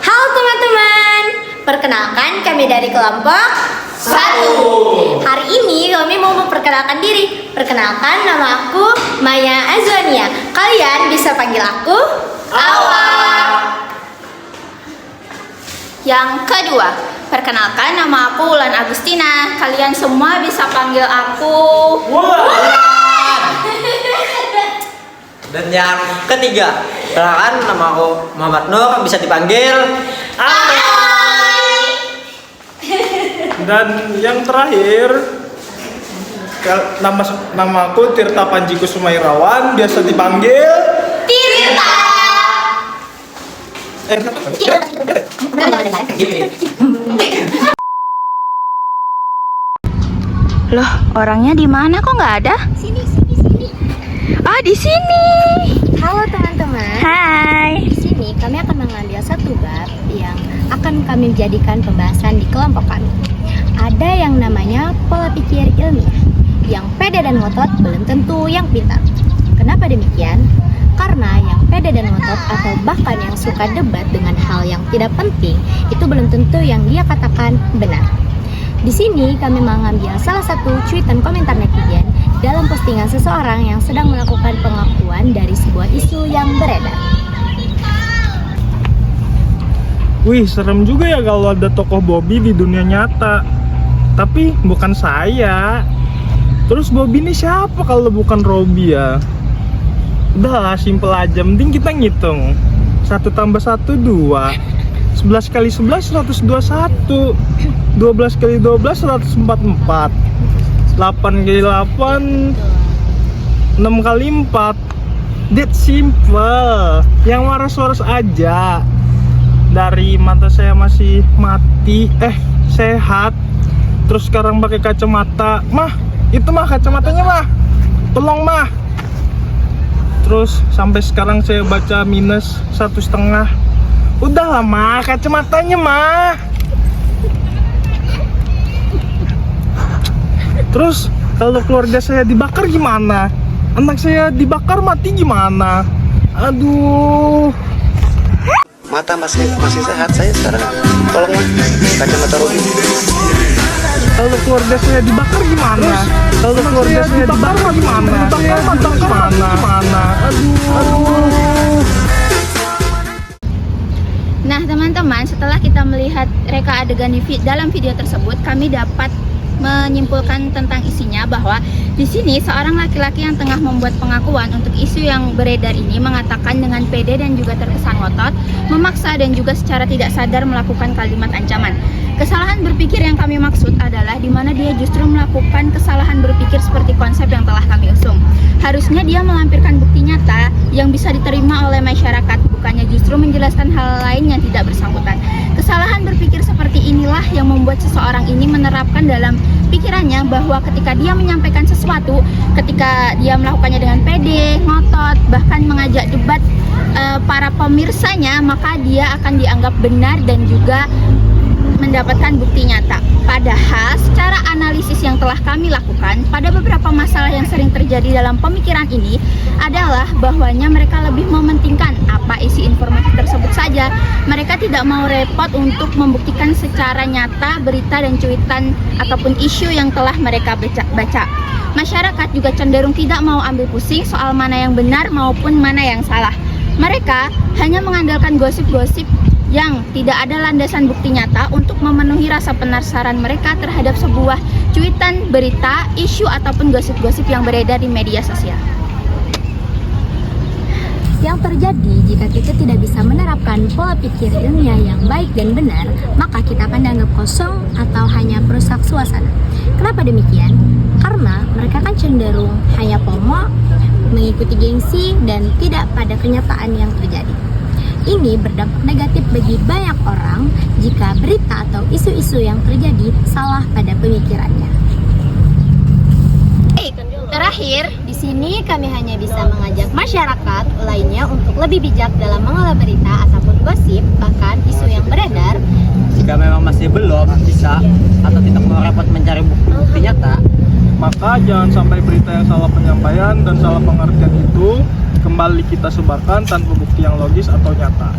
Halo teman-teman, perkenalkan kami dari kelompok 1. Hari ini kami mau memperkenalkan diri. Perkenalkan, nama aku Maya Azwania. Kalian bisa panggil aku Awa. Yang kedua, perkenalkan, nama aku Ulan Agustina. Kalian semua bisa panggil aku Wulan. Dan yang ketiga, perkenalkan, nama aku Muhammad Nur, bisa dipanggil Hai. Dan yang terakhir, nama aku Tirta Panjiku Sumairawan, biasa dipanggil Tirta. Loh, orangnya di mana kok nggak ada? Sini. Ah, di sini. Halo teman-teman. Hai. Di sini kami akan mengambil satu bab yang akan kami jadikan pembahasan di kelompok kami. Ada yang namanya pola pikir ilmiah. Yang pede dan ngotot belum tentu yang pintar. Kenapa demikian? Karena yang pede dan ngotot atau bahkan yang suka debat dengan hal yang tidak penting itu belum tentu yang dia katakan benar. Di sini kami mengambil salah satu cuitan komentar netizen dalam postingan seseorang yang sedang melakukan pengakuan dari sebuah isu yang beredar. Wih, serem juga ya kalau ada tokoh Bobby di dunia nyata. Tapi bukan saya. Terus Bobby ini siapa kalau bukan Robby ya? Udah, simple aja, mending kita ngitung. 1 tambah 1, 2. 11 kali 11, 121. 12 kali 12, 144. 8 kali 8, 6 kali 4. That simple. Yang waras-waras aja. Dari mata saya masih mati, sehat. Terus sekarang pakai kacamata. Mah, itu mah kacamatanya mah. Tolong mah. Terus sampai sekarang saya baca minus 1,5. Udah lah mah, kacamatanya mah. Terus kalau keluarga saya dibakar gimana? Anak saya dibakar mati gimana? Aduh. Mata masih sehat, saya sekarang tolong kacamata Robby. Kalau keluarga saya dibakar gimana? Kalau keluarga saya dibakar gimana? Gimana? Aduh. Nah, teman-teman, setelah kita melihat reka adegan dalam video tersebut, kami dapat menyimpulkan tentang isinya bahwa di sini seorang laki-laki yang tengah membuat pengakuan untuk isu yang beredar ini mengatakan dengan pede dan juga terkesan ngotot, memaksa dan juga secara tidak sadar melakukan kalimat ancaman. Kesalahan berpikir yang kami maksud adalah di mana dia justru melakukan kesalahan berpikir seperti konsep yang telah kami usung. Harusnya dia melampirkan bukti nyata yang bisa diterima oleh masyarakat, bukannya justru menjelaskan hal lain yang tidak bersangkutan. Kesalahan berpikir seperti inilah yang membuat seseorang ini menerapkan dalam pikirannya bahwa ketika dia menyampaikan sesuatu, ketika dia melakukannya dengan pede, ngotot, bahkan mengajak debat para pemirsanya, maka dia akan dianggap benar dan juga mendapatkan bukti nyata. Padahal secara analisis yang telah kami lakukan pada beberapa masalah yang sering terjadi dalam pemikiran ini adalah bahwanya mereka lebih mementingkan apa isi informasi tersebut saja. Mereka tidak mau repot untuk membuktikan secara nyata berita dan cuitan ataupun isu yang telah mereka baca. Masyarakat juga cenderung tidak mau ambil pusing soal mana yang benar maupun mana yang salah. Mereka hanya mengandalkan gosip-gosip yang tidak ada landasan bukti nyata untuk memenuhi rasa penasaran mereka terhadap sebuah cuitan, berita, isu, ataupun gosip-gosip yang beredar di media sosial. Yang terjadi jika kita tidak bisa menerapkan pola pikir ilmiah yang baik dan benar, maka kita akan dianggap kosong atau hanya perusak suasana. Kenapa demikian? Karena mereka kan cenderung hanya FOMO, mengikuti gengsi, dan tidak pada kenyataan yang terjadi. Ini berdampak negatif bagi banyak orang jika berita atau isu-isu yang terjadi salah pada pemikirannya. Terakhir, Di sini kami hanya bisa mengajak masyarakat lainnya untuk lebih bijak dalam mengolah berita ataupun gosip, bahkan isu yang beredar. jika memang masih belum bisa atau tidak mau repot mencari bukti nyata, Maka jangan sampai berita yang salah penyampaian dan salah pengertian itu kembali kita sebarkan tanpa bukti yang logis atau nyata.